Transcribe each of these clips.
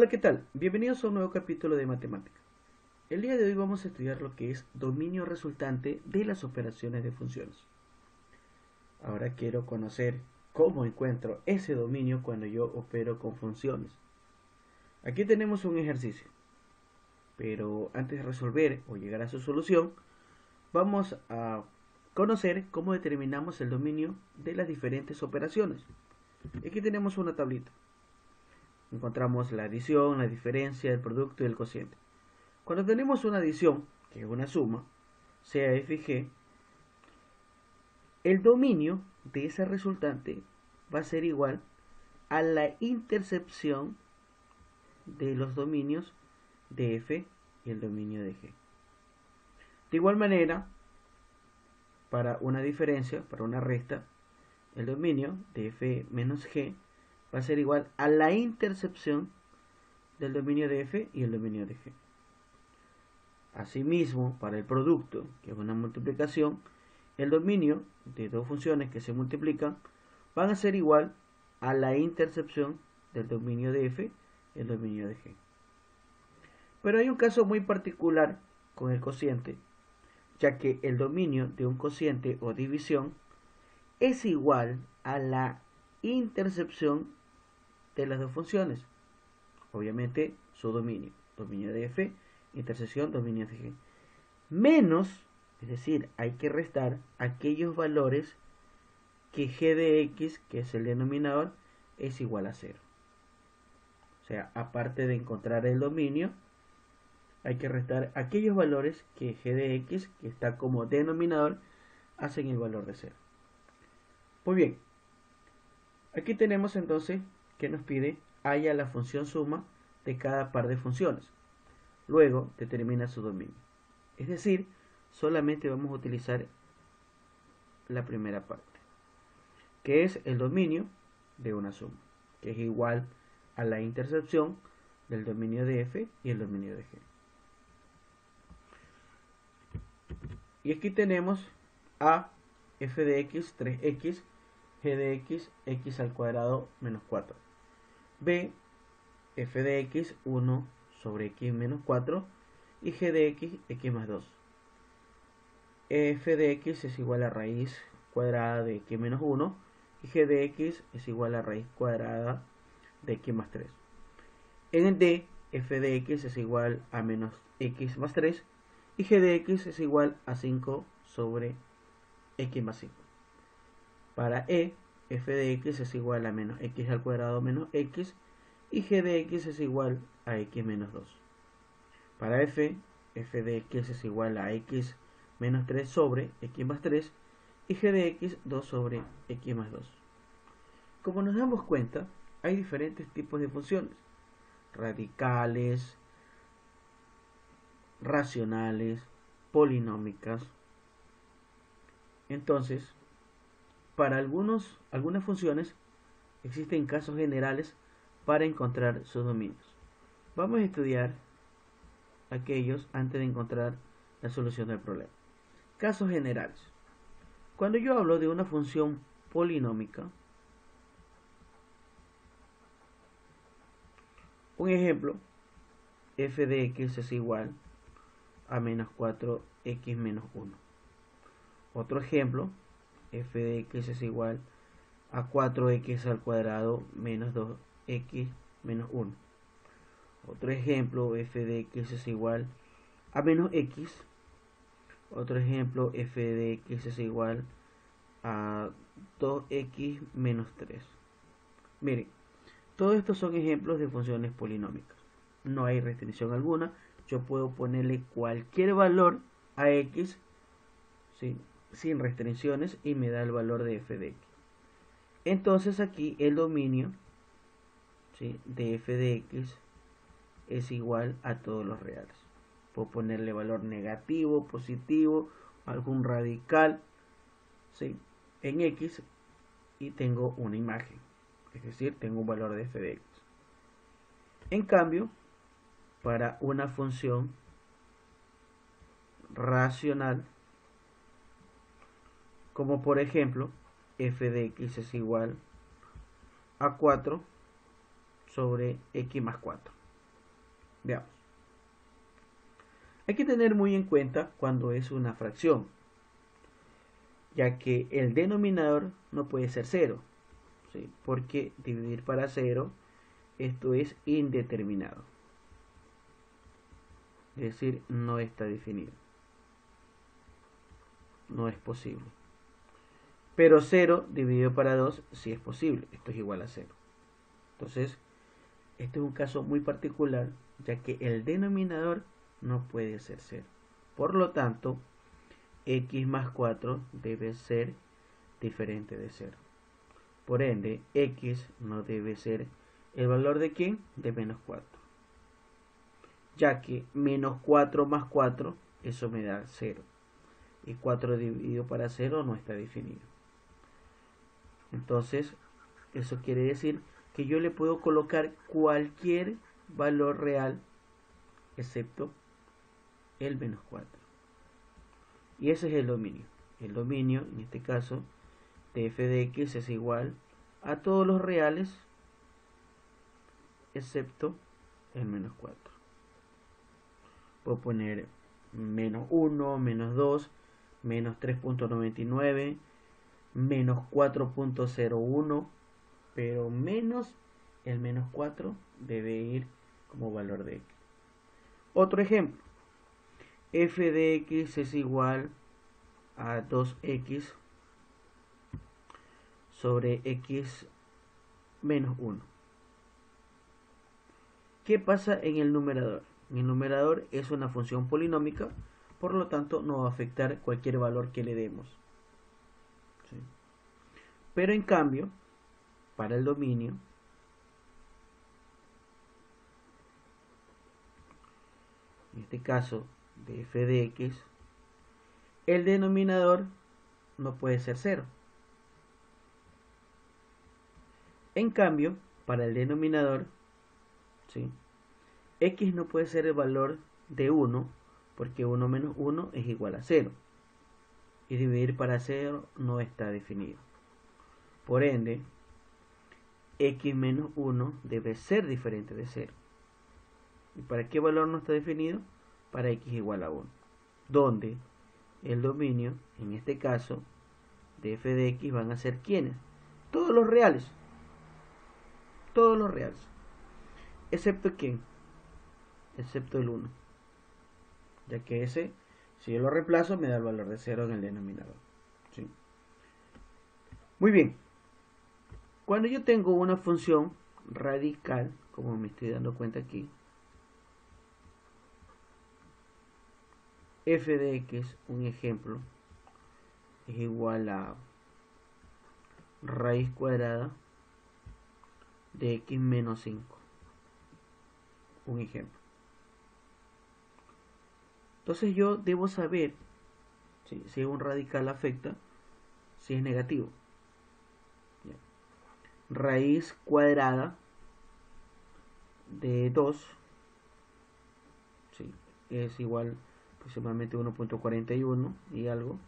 Hola, ¿qué tal? Bienvenidos a un nuevo capítulo de matemática. El día de hoy vamos a estudiar lo que es dominio resultante de las operaciones de funciones. Ahora quiero conocer cómo encuentro ese dominio cuando yo opero con funciones. Aquí tenemos un ejercicio, pero antes de resolver o llegar a su solución, vamos a conocer cómo determinamos el dominio de las diferentes operaciones. Aquí tenemos una tablita. Encontramos la adición, la diferencia, el producto y el cociente. Cuando tenemos una adición, que es una suma, sea f y g, el dominio de esa resultante va a ser igual a la intercepción de los dominios de f y el dominio de g. De igual manera, para una diferencia, para una resta, el dominio de f menos g va a ser igual a la intercepción del dominio de f y el dominio de g. Asimismo, para el producto, que es una multiplicación, el dominio de dos funciones que se multiplican van a ser igual a la intercepción del dominio de f y el dominio de g. Pero hay un caso muy particular con el cociente, ya que el dominio de un cociente o división es igual a la intercepción de las dos funciones. Obviamente su dominio, dominio de f, intersección, dominio de g. Menos, es decir, hay que restar aquellos valores que g de x, que es el denominador, es igual a 0. O sea, aparte de encontrar el dominio, hay que restar aquellos valores que g de x, que está como denominador, hacen el valor de 0. Pues bien, aquí tenemos entonces que nos pide haya la función suma de cada par de funciones. Luego determina su dominio. Es decir, solamente vamos a utilizar la primera parte, que es el dominio de una suma, que es igual a la intercepción del dominio de f y el dominio de g. Y aquí tenemos a f de x 3x, g de x x al cuadrado menos 4, b f de x 1 sobre x menos 4 y g de x x más 2. F de x es igual a raíz cuadrada de x menos 1 y g de x es igual a raíz cuadrada de x más 3. En el D, f de x es igual a menos x más 3 y g de x es igual a 5 sobre x más 5. Para E, f de x es igual a menos x al cuadrado menos x y g de x es igual a x menos 2. Para f de x es igual a x menos 3 sobre x más 3 y g de x 2 sobre x más 2. Como nos damos cuenta, hay diferentes tipos de funciones: radicales, racionales, polinómicas. Entonces, para algunas funciones existen casos generales para encontrar sus dominios. Vamos a estudiar aquellos antes de encontrar la solución del problema. Casos generales. Cuando yo hablo de una función polinómica, un ejemplo, f de x es igual a menos 4x menos 1. Otro ejemplo, f de x es igual a 4x al cuadrado menos 2x menos 1. Otro ejemplo, f de x es igual a menos x. Otro ejemplo, f de x es igual a 2x menos 3. Miren, todos estos son ejemplos de funciones polinómicas. No hay restricción alguna. Yo puedo ponerle cualquier valor a x, ¿sí?, sin restricciones, y me da el valor de f de x. Entonces aquí el dominio, ¿sí?, de f de x es igual a todos los reales. Puedo ponerle valor negativo, positivo, algún radical, ¿sí?, en x, y tengo una imagen, es decir, tengo un valor de f de x. En cambio, para una función racional, como por ejemplo f de x es igual a 4 sobre x más 4. Veamos. Hay que tener muy en cuenta cuando es una fracción, ya que el denominador no puede ser 0, ¿sí? Porque dividir para 0, esto es indeterminado. Es decir, no está definido. No es posible. Pero 0 dividido para 2 sí es posible. Esto es igual a 0. Entonces, este es un caso muy particular, ya que el denominador no puede ser 0. Por lo tanto, x más 4 debe ser diferente de 0. Por ende, x no debe ser el valor de ¿quién? De menos 4. Ya que menos 4 más 4, eso me da 0. Y 4 dividido para 0 no está definido. Entonces, eso quiere decir que yo le puedo colocar cualquier valor real excepto el menos 4. Y ese es el dominio. El dominio, en este caso, de f de x es igual a todos los reales excepto el menos 4. Puedo poner menos 1, menos 2, menos 3.99, menos 4.01, pero menos el menos 4 debe ir como valor de x. Otro ejemplo, f de x es igual a 2x sobre x menos 1. ¿Qué pasa en el numerador? En el numerador es una función polinómica, por lo tanto no va a afectar cualquier valor que le demos. ¿Sí? Pero en cambio, para el dominio, en este caso de f de x, el denominador no puede ser 0. En cambio, para el denominador, ¿sí?, x no puede ser el valor de 1, porque 1 menos 1 es igual a 0. Y dividir para 0 no está definido. Por ende, x menos 1 debe ser diferente de 0. ¿Y para qué valor no está definido? Para x igual a 1. Donde el dominio, en este caso, de f de x van a ser ¿quiénes? Todos los reales. Todos los reales. ¿Excepto quién? Excepto el 1. Ya que ese, si yo lo reemplazo, me da el valor de 0 en el denominador. ¿Sí? Muy bien. Cuando yo tengo una función radical, como me estoy dando cuenta aquí, f de x, un ejemplo, es igual a raíz cuadrada de x menos 5. Un ejemplo. Entonces yo debo saber si un radical afecta, si es negativo. Ya. Raíz cuadrada de 2, ¿sí?, es igual aproximadamente 1.41 y algo.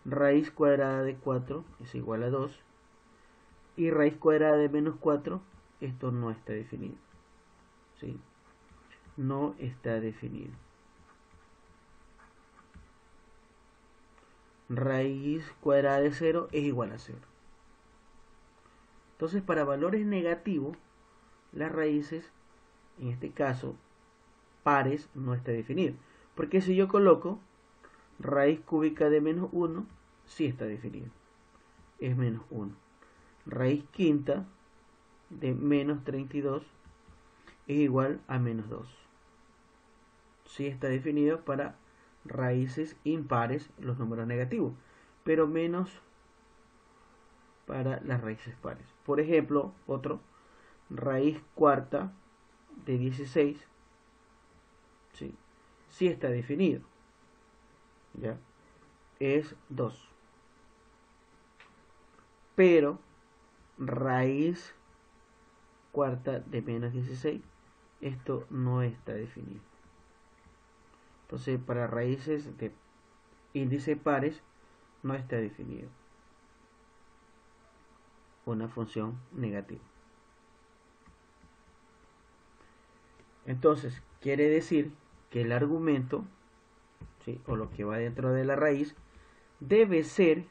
Raíz cuadrada de 4 es igual a 2. Y raíz cuadrada de menos 4, esto no está definido. ¿Sí? No está definido. Raíz cuadrada de 0 es igual a 0. Entonces, para valores negativos, las raíces, en este caso, pares, no está definido. Porque si yo coloco raíz cúbica de menos 1, sí está definido. Es menos 1. Raíz quinta de menos 32 es igual a menos 2. Sí está definido para raíces impares, los números negativos, pero menos para las raíces pares. Por ejemplo, otro, raíz cuarta de 16, ¿sí?, sí está definido, ¿ya? Es 2. Pero raíz cuarta de menos 16, esto no está definido. Entonces, para raíces de índice pares no está definido una función negativa. Entonces, quiere decir que el argumento, ¿sí?, o lo que va dentro de la raíz, debe ser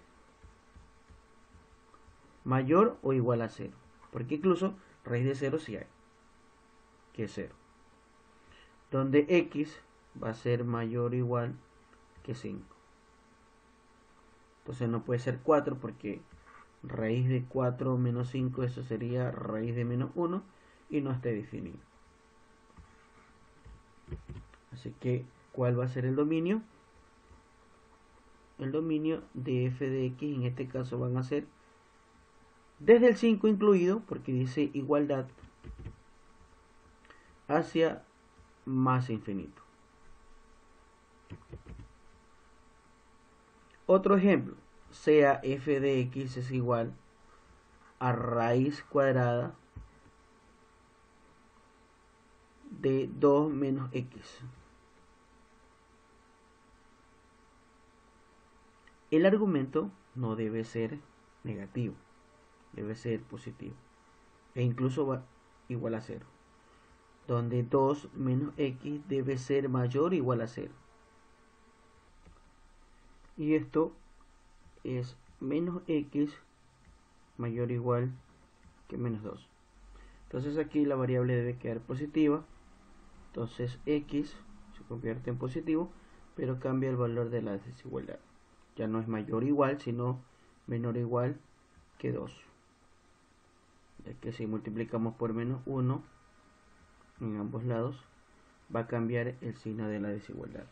mayor o igual a 0. Porque incluso raíz de 0 sí hay, que es 0. Donde x va a ser mayor o igual que 5. Entonces no puede ser 4 porque raíz de 4 menos 5, eso sería raíz de menos 1 y no está definido. Así que, ¿cuál va a ser el dominio? El dominio de f de x en este caso van a ser desde el 5 incluido, porque dice igualdad, hacia más infinito. Otro ejemplo, sea f de x es igual a raíz cuadrada de 2 menos x. El argumento no debe ser negativo, debe ser positivo, e incluso va igual a 0, donde 2 menos x debe ser mayor o igual a 0. Y esto es menos x mayor o igual que menos 2. Entonces aquí la variable debe quedar positiva. Entonces x se convierte en positivo, pero cambia el valor de la desigualdad. Ya no es mayor o igual, sino menor o igual que 2. Ya que si multiplicamos por menos 1 en ambos lados, va a cambiar el signo de la desigualdad.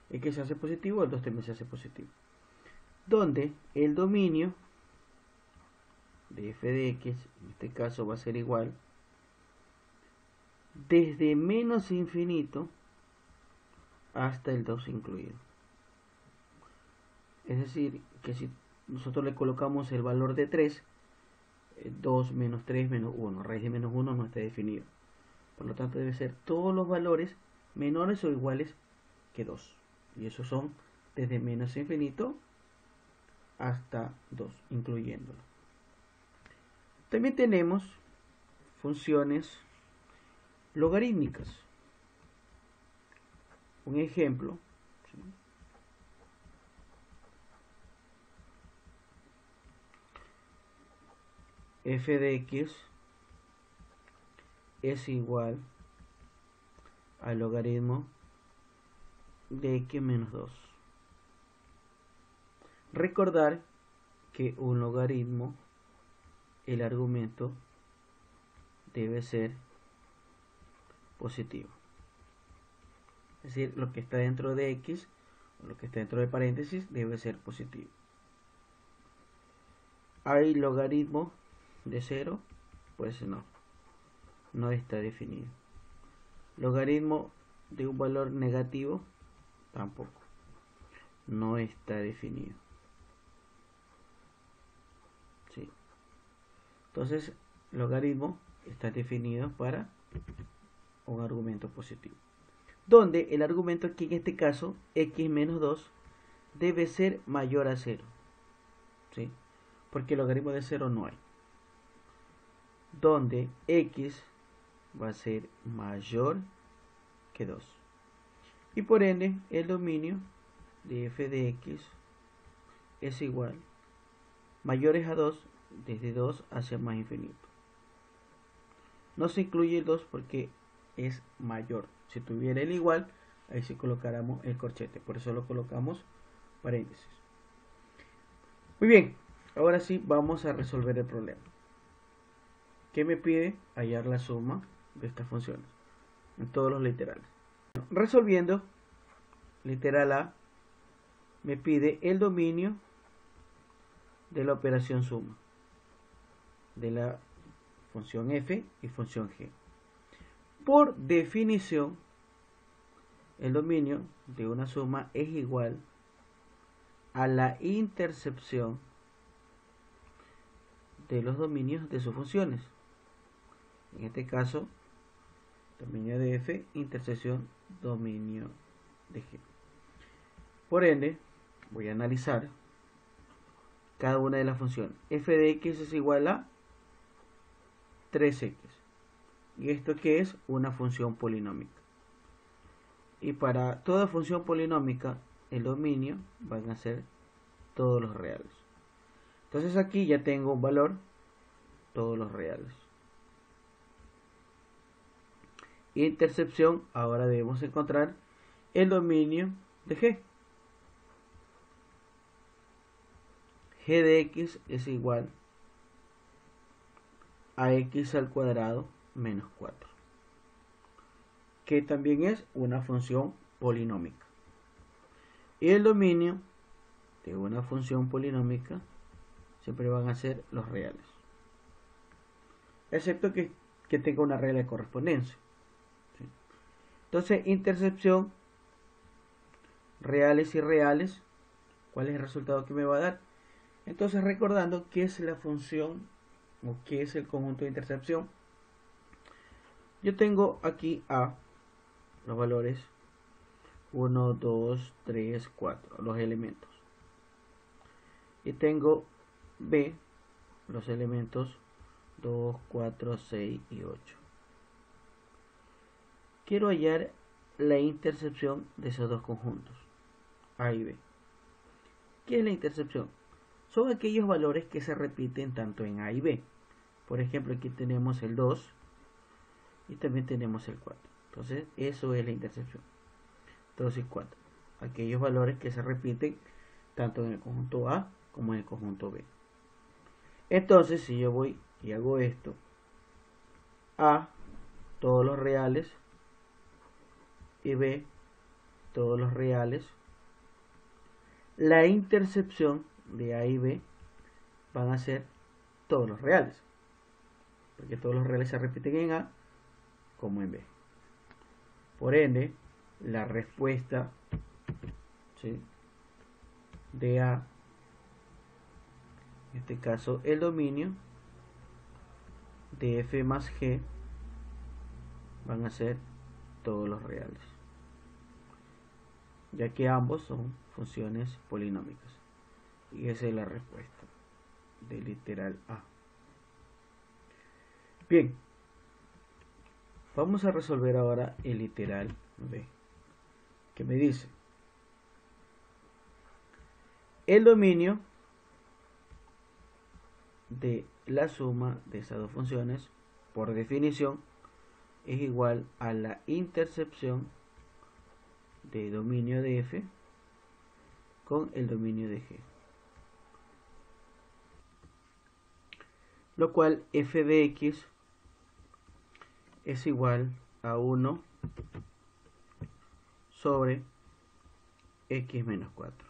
X se hace positivo, el 2 también se hace positivo. Donde el dominio de f de x, en este caso va a ser igual desde menos infinito hasta el 2 incluido. Es decir, que si nosotros le colocamos el valor de 3, 2 menos 3 menos 1, raíz de menos 1 no está definido. Por lo tanto debe ser todos los valores menores o iguales que 2. Y esos son desde menos infinito hasta 2, incluyéndolo. También tenemos funciones logarítmicas. Un ejemplo, ¿sí?, f de x es igual al logaritmo de x menos 2. Recordar que un logaritmo, el argumento debe ser positivo. Es decir, lo que está dentro de x, o lo que está dentro de paréntesis, debe ser positivo. ¿Hay logaritmo de 0? Pues no está definido. Logaritmo de un valor negativo, tampoco, no está definido. ¿Sí? Entonces, logaritmo está definido para un argumento positivo, donde el argumento aquí en este caso, x menos 2, debe ser mayor a 0. ¿Sí? Porque logaritmo de 0 no hay. Donde x va a ser mayor que 2. Y por ende, el dominio de f de x es igual, mayores a 2, desde 2 hacia más infinito. No se incluye el 2 porque es mayor. Si tuviera el igual, ahí sí colocáramos el corchete. Por eso lo colocamos paréntesis. Muy bien, ahora sí vamos a resolver el problema. ¿Qué me pide? Hallar la suma de estas funciones en todos los literales. Resolviendo, literal A me pide el dominio de la operación suma de la función f y función g. Por definición, el dominio de una suma es igual a la intercepción de los dominios de sus funciones. En este caso, dominio de f, intersección, dominio de g. Por ende, voy a analizar cada una de las funciones. F de x es igual a 3x. ¿Y esto qué es? Una función polinómica. Y para toda función polinómica, el dominio van a ser todos los reales. Entonces aquí ya tengo un valor, todos los reales. Intercepción, ahora debemos encontrar el dominio de G. G de X es igual a X al cuadrado menos 4. Que también es una función polinómica. Y el dominio de una función polinómica siempre van a ser los reales. Excepto que tenga una regla de correspondencia. ¿Sí? Entonces, intercepción, reales y reales, ¿cuál es el resultado que me va a dar? Entonces, recordando qué es la función o qué es el conjunto de intercepción, yo tengo aquí A, los valores 1, 2, 3, 4, los elementos. Y tengo B, los elementos 2, 4, 6 y 8. Quiero hallar la intercepción de esos dos conjuntos, A y B. ¿Qué es la intercepción? Son aquellos valores que se repiten tanto en A y B. Por ejemplo, aquí tenemos el 2 y también tenemos el 4. Entonces, eso es la intercepción. 2 y 4. Aquellos valores que se repiten tanto en el conjunto A como en el conjunto B. Entonces, si yo voy y hago esto, A, todos los reales, y B, todos los reales, la intercepción de A y B van a ser todos los reales, porque todos los reales se repiten en A como en B. Por ende, la respuesta, ¿sí?, de A, en este caso el dominio de F más G, van a ser todos los reales, ya que ambos son funciones polinómicas. Y esa es la respuesta del literal A. Bien, vamos a resolver ahora el literal B, que me dice: el dominio de la suma de esas dos funciones, por definición, es igual a la intercepción de dominio de F con el dominio de G, lo cual F de X es igual a 1 sobre X menos 4.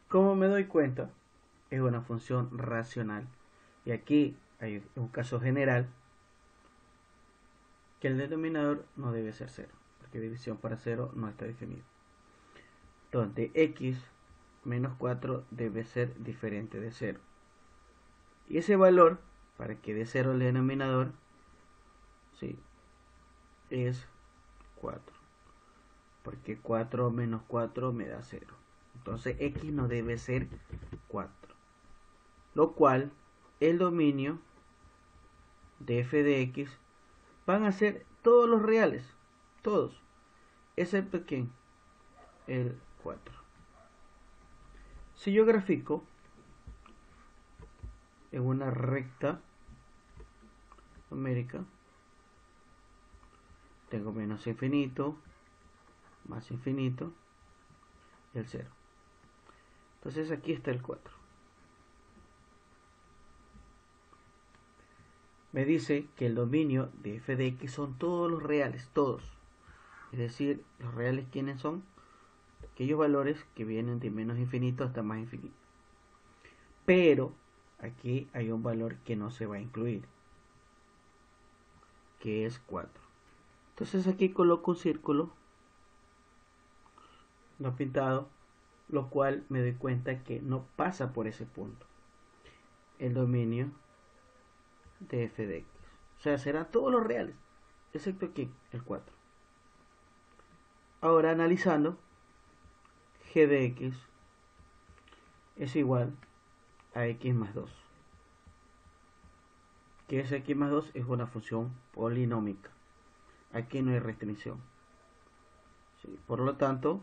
Como me doy cuenta, es una función racional, y aquí hay un caso general que el denominador no debe ser 0, porque división para 0 no está definido, donde X menos 4 debe ser diferente de 0, y ese valor, para que dé 0 el denominador, ¿sí?, es 4, porque 4 menos 4 me da 0. Entonces X no debe ser 4, lo cual el dominio de F de X van a ser todos los reales, todos, excepto ¿quién? El 4. Si yo grafico en una recta numérica, tengo menos infinito, más infinito y el 0. Entonces aquí está el 4. Me dice que el dominio de F de X son todos los reales, todos. Es decir, los reales, ¿quiénes son? Aquellos valores que vienen de menos infinito hasta más infinito. Pero aquí hay un valor que no se va a incluir, que es 4. Entonces aquí coloco un círculo no pintado, lo cual me doy cuenta que no pasa por ese punto el dominio de F de X. O sea, serán todos los reales, excepto aquí el 4. Ahora, analizando, G de X es igual a X más 2. que es x más 2 es una función polinómica. Aquí no hay restricción. ¿Sí? Por lo tanto,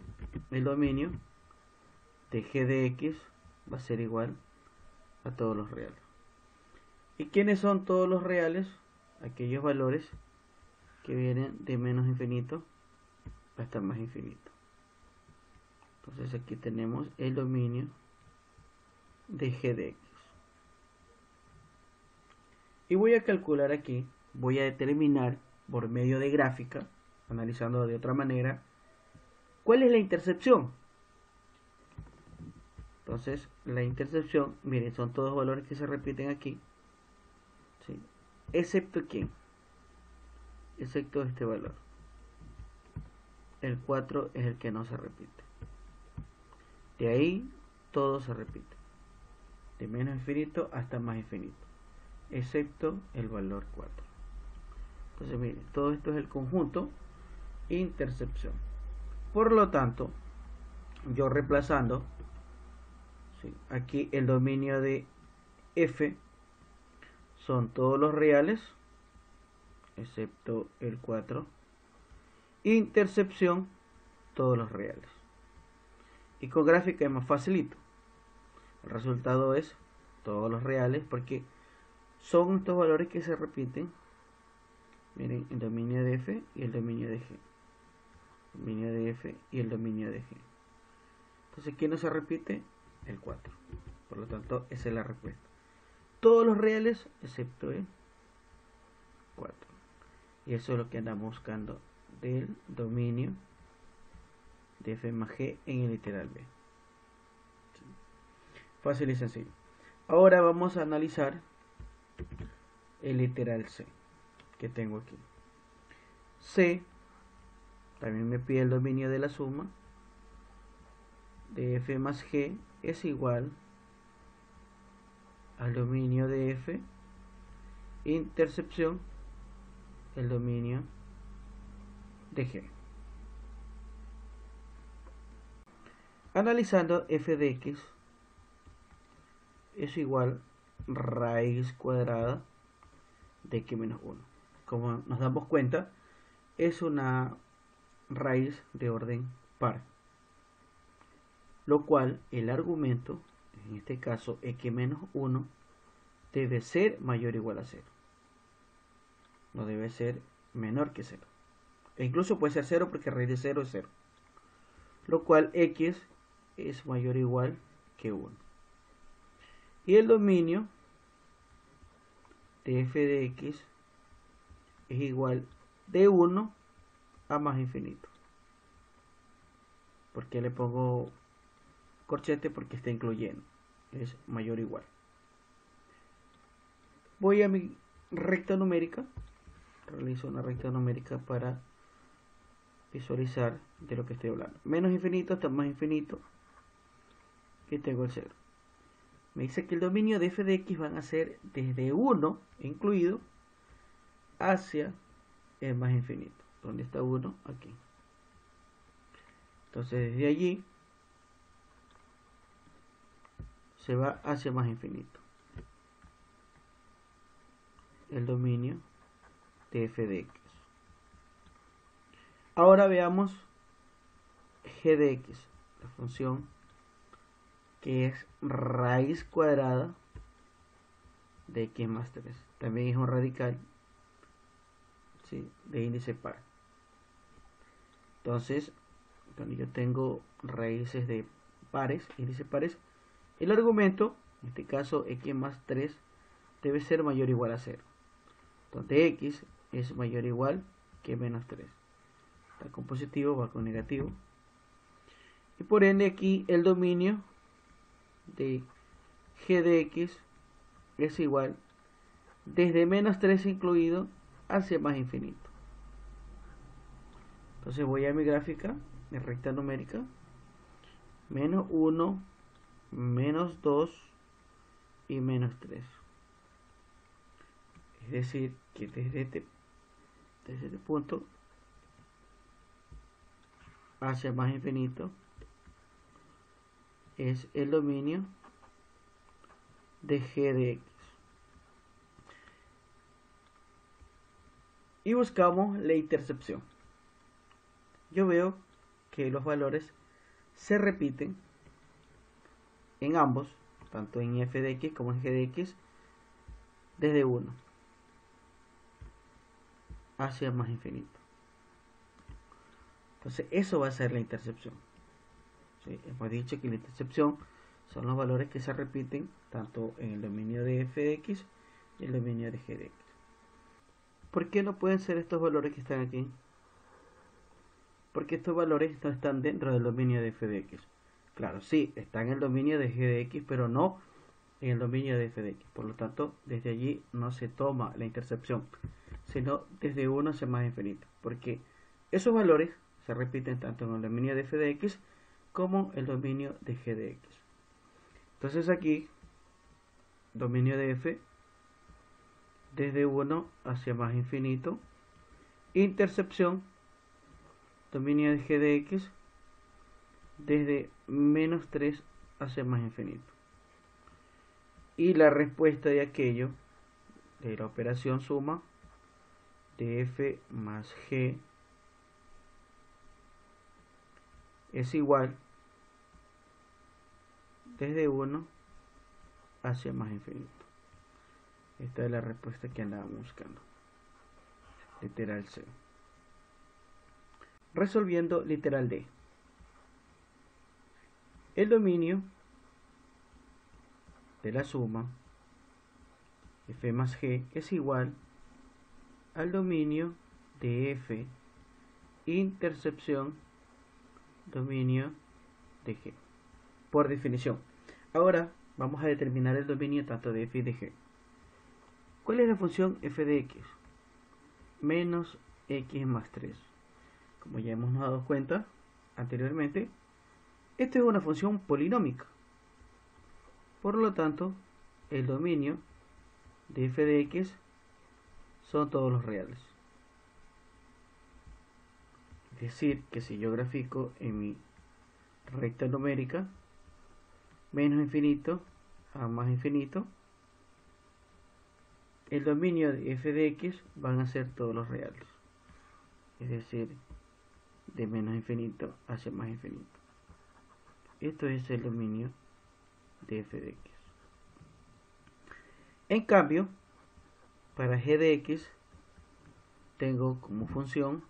el dominio de g de x va a ser igual a todos los reales. ¿Y quiénes son todos los reales? Aquellos valores que vienen de menos infinito hasta más infinito. Entonces aquí tenemos el dominio de g de x. Y voy a calcular aquí, voy a determinar por medio de gráfica, analizando de otra manera, ¿cuál es la intercepción? Entonces la intercepción, miren, son todos valores que se repiten aquí, ¿sí? Excepto ¿quién? Excepto este valor. El 4 es el que no se repite. De ahí todo se repite, de menos infinito hasta más infinito, excepto el valor 4. Entonces miren, todo esto es el conjunto intercepción. Por lo tanto, yo reemplazando, ¿sí? Aquí el dominio de f son todos los reales excepto el 4, intercepción todos los reales. Y con gráfica es más facilito. El resultado es todos los reales porque son estos valores que se repiten. Miren, el dominio de f y el dominio de g. El dominio de f y el dominio de g. Entonces, ¿quién no se repite? El 4. Por lo tanto, esa es la respuesta. Todos los reales excepto el 4. Y eso es lo que andamos buscando del dominio de f más g en el literal b. Fácil y sencillo. Ahora vamos a analizar el literal c que tengo aquí. C también me pide el dominio de la suma de f más g es igual al dominio de f intercepción el dominio de g. Analizando, f de x es igual raíz cuadrada de x menos 1. Como nos damos cuenta, es una raíz de orden par, lo cual el argumento, en este caso x menos 1, debe ser mayor o igual a 0. No debe ser menor que 0. E incluso puede ser 0 porque raíz de 0 es 0. Lo cual x es mayor o igual que 1. Y el dominio de f de x es igual de 1 a más infinito. ¿Por qué le pongo corchete? Porque está incluyendo. Es mayor o igual. Voy a mi recta numérica. Realizo una recta numérica para visualizar de lo que estoy hablando. Menos infinito hasta más infinito. Y tengo el 0. Me dice que el dominio de f de x van a ser desde 1 incluido hacia el más infinito. ¿Dónde está 1? Aquí. Entonces desde allí se va hacia más infinito. El dominio de f de x. Ahora veamos g de x, la función que es raíz cuadrada de x más 3. También es un radical, ¿sí?, de índice par. Entonces, cuando yo tengo raíces de pares, índices pares, el argumento, en este caso x más 3, debe ser mayor o igual a 0. Donde x es mayor o igual que menos 3. Está con positivo, va con negativo. Y por ende aquí el dominio de g de x es igual desde menos 3 incluido hacia más infinito. Entonces voy a mi gráfica, mi recta numérica, menos 1, menos 2 y menos 3. Es decir, que desde este punto hacia más infinito es el dominio de g de x. y buscamos la intercepción. Yo veo que los valores se repiten en ambos, tanto en f de x como en g de x, desde 1 hacia más infinito. Entonces eso va a ser la intercepción. ¿Sí? Hemos dicho que la intercepción son los valores que se repiten tanto en el dominio de f de x y el dominio de g de x. ¿Por qué no pueden ser estos valores que están aquí? Porque estos valores no están dentro del dominio de f de x. Claro, sí, están en el dominio de g de x, pero no en el dominio de f de x. Por lo tanto, desde allí no se toma la intercepción, sino desde 1 hacia más infinito. Porque esos valores se repiten tanto en el dominio de f de x como el dominio de g de x. Entonces aquí, dominio de f desde 1 hacia más infinito, intercepción, dominio de g de x desde menos 3 hacia más infinito. Y la respuesta de aquello, de la operación suma de f más g, es igual desde 1 hacia más infinito. Esta es la respuesta que andábamos buscando. Literal C. Resolviendo literal D. El dominio de la suma f más g es igual al dominio de f intercepción dominio de g, por definición. Ahora vamos a determinar el dominio tanto de f y de g. ¿Cuál es la función f de x? Menos x más 3. Como ya hemos dado cuenta anteriormente, esto es una función polinómica. Por lo tanto, el dominio de f de x son todos los reales. Es decir, que si yo grafico en mi recta numérica, menos infinito a más infinito, el dominio de f de x van a ser todos los reales. Es decir, de menos infinito hacia más infinito. Esto es el dominio de f de x. En cambio, para g de x tengo como función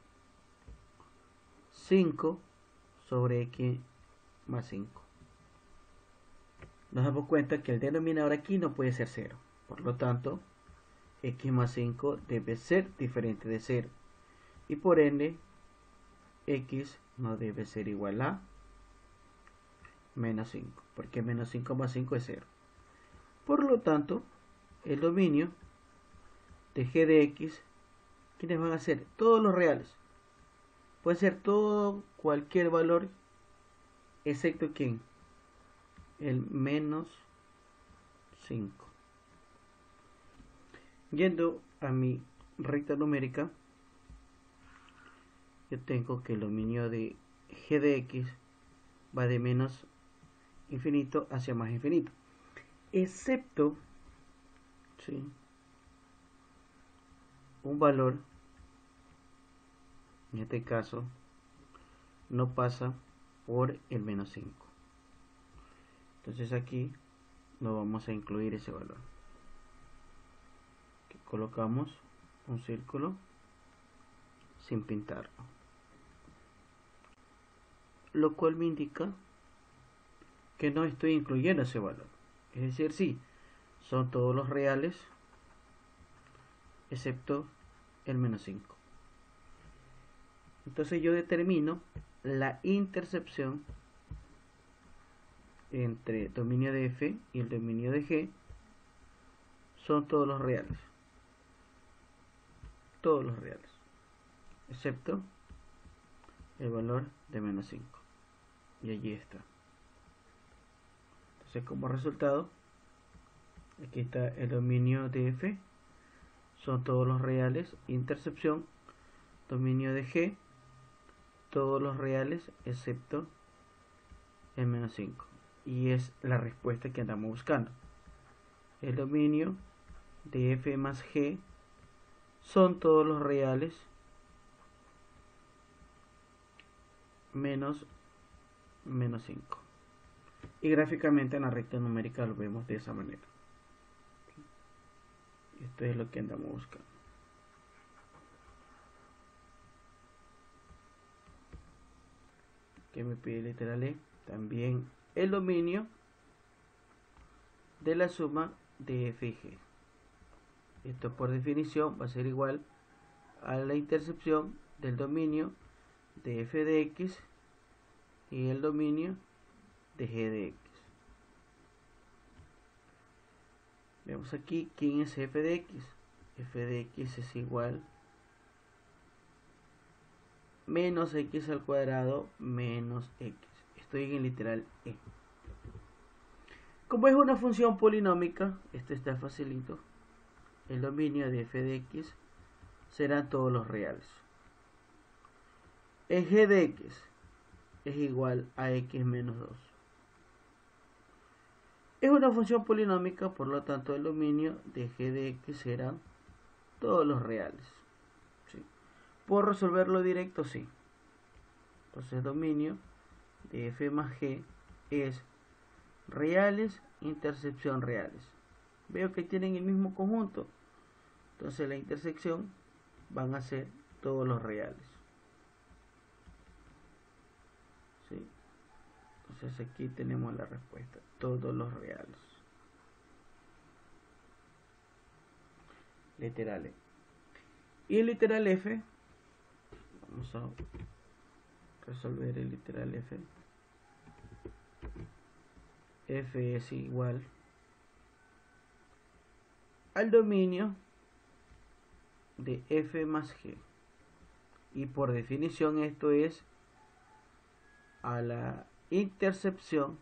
5 sobre x más 5. Nos damos cuenta que el denominador aquí no puede ser 0. Por lo tanto, x más 5 debe ser diferente de 0. Y por ende, x no debe ser igual a menos 5. Porque menos 5 más 5 es 0. Por lo tanto, el dominio de g de x, ¿quiénes van a ser? Todos los reales. Puede ser todo, cualquier valor, excepto ¿quién? El menos 5. Yendo a mi recta numérica, yo tengo que el dominio de g de x va de menos infinito hacia más infinito, excepto, ¿sí?, un valor, en este caso, no pasa por el menos 5. Entonces aquí no vamos a incluir ese valor. Colocamos un círculo sin pintarlo, lo cual me indica que no estoy incluyendo ese valor. Es decir, sí, son todos los reales excepto el menos 5. Entonces yo determino la intercepción entre el dominio de f y el dominio de g. Son todos los reales. Todos los reales. Excepto el valor de menos 5. Y allí está. Entonces como resultado, aquí está el dominio de f. Son todos los reales. Intercepción. Dominio de g. Todos los reales excepto el menos 5. Y es la respuesta que andamos buscando. El dominio de f más g son todos los reales menos 5. Y gráficamente en la recta numérica lo vemos de esa manera. Esto es lo que andamos buscando. Que me pide literal E. También el dominio de la suma de f y g. Esto por definición va a ser igual a la intercepción del dominio de f de x y el dominio de g de x. Vemos aquí quién es f de x. F de x es igual menos x al cuadrado menos x. Estoy en el literal E. Como es una función polinómica, esto está facilito. El dominio de f de x serán todos los reales. El g de x es igual a x menos 2. Es una función polinómica, por lo tanto el dominio de g de x serán todos los reales. ¿Sí? ¿Puedo resolverlo directo? Sí. Entonces el dominio de f más g es reales, intercepción reales. Veo que tienen el mismo conjunto. Entonces la intersección van a ser todos los reales. ¿Sí? Entonces aquí tenemos la respuesta. Todos los reales. Literal E. Y el literal F. Vamos a resolver el literal F. F es igual al dominio de f más g. Y por definición esto es a la intercepción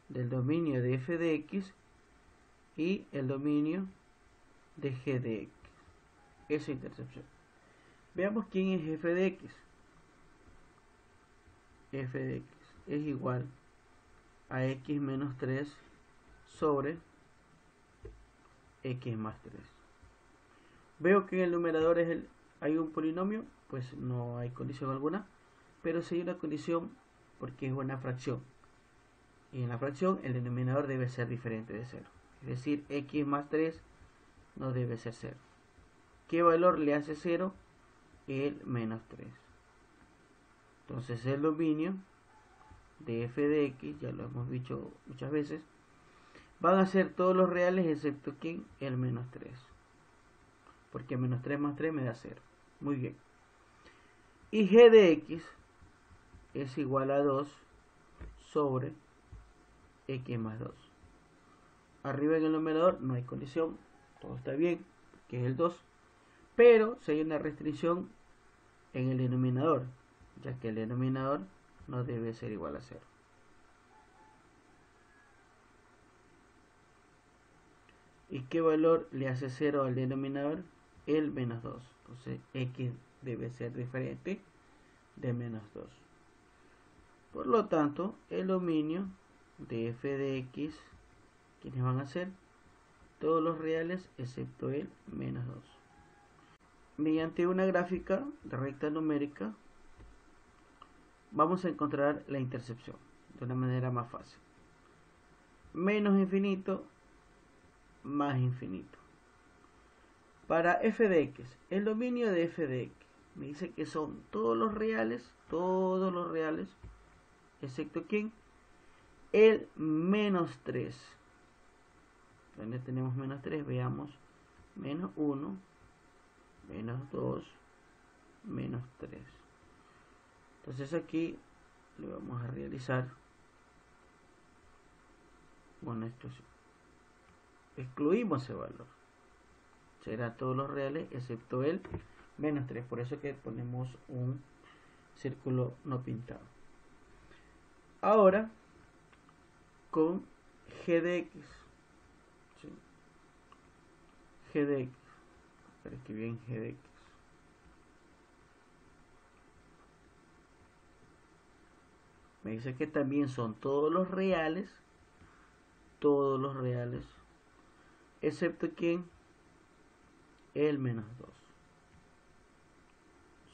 del dominio de f de x y el dominio de g de x. Esa intercepción. Veamos quién es f de x. F de x es igual a x menos 3 sobre x más 3. Veo que en el numerador hay un polinomio, pues no hay condición alguna, pero sí hay una condición porque es una fracción. Y en la fracción el denominador debe ser diferente de 0. Es decir, x más 3 no debe ser 0. ¿Qué valor le hace 0? El menos 3. Entonces el dominio de f de x, ya lo hemos dicho muchas veces, van a ser todos los reales excepto ¿quién? El menos 3. Porque menos 3 más 3 me da 0. Muy bien. Y g de x es igual a 2 sobre x más 2. Arriba en el numerador no hay condición. Todo está bien, que es el 2. Pero si hay una restricción en el denominador, ya que el denominador no debe ser igual a 0. ¿Y qué valor le hace 0 al denominador? El menos 2. Entonces x debe ser diferente de menos 2. Por lo tanto, el dominio de f de x, ¿quiénes van a ser? Todos los reales excepto el menos 2. Mediante una gráfica de recta numérica vamos a encontrar la intercepción de una manera más fácil. Menos infinito más infinito. Para f de x, el dominio de f de x me dice que son todos los reales, excepto ¿quién? El menos 3. ¿Dónde tenemos menos 3? Veamos. Menos 1, menos 2, menos 3. Entonces aquí le vamos a realizar, bueno, esto sí, excluimos ese valor. Será todos los reales excepto el menos 3. Por eso que ponemos un círculo no pintado. Ahora con g de x. ¿Sí? G de x. Para que bien g de x. Me dice que también son todos los reales, excepto ¿quién? El menos 2.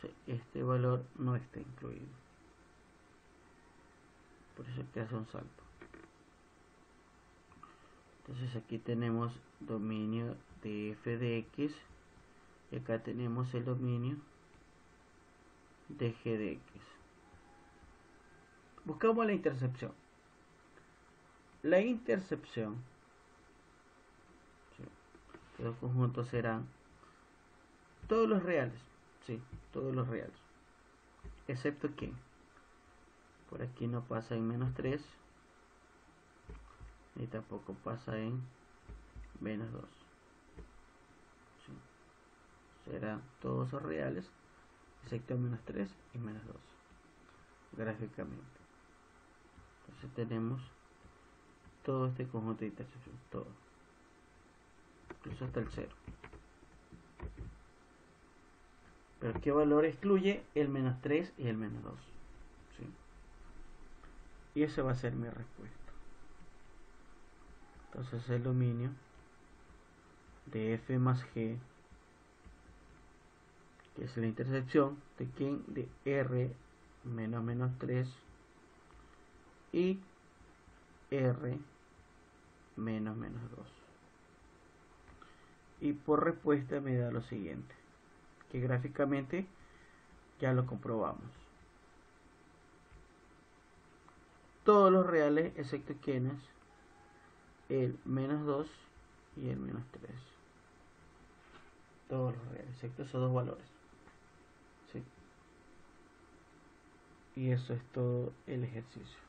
entonces este valor no está incluido, por eso hay que hacer un salto. Entonces aquí tenemos dominio de f de x y acá tenemos el dominio de g de x. Buscamos la intercepción. La intercepción, ¿sí? Los conjuntos serán todos los reales, sí, todos los reales, excepto que por aquí no pasa en menos 3 ni tampoco pasa en menos 2, ¿sí? Serán todos los reales excepto menos 3 y menos 2 gráficamente. Entonces tenemos todo este conjunto de intercepción, todo, incluso hasta el 0. Pero ¿qué valor excluye? El menos 3 y el menos 2, ¿sí? Y esa va a ser mi respuesta. Entonces el dominio de f más g, que es la intercepción de quién, de r menos menos 3 y r menos menos 2. Y por respuesta me da lo siguiente, que gráficamente ya lo comprobamos. Todos los reales excepto quienes, el menos 2 y el menos 3. Todos los reales excepto esos dos valores, ¿sí? Y eso es todo el ejercicio.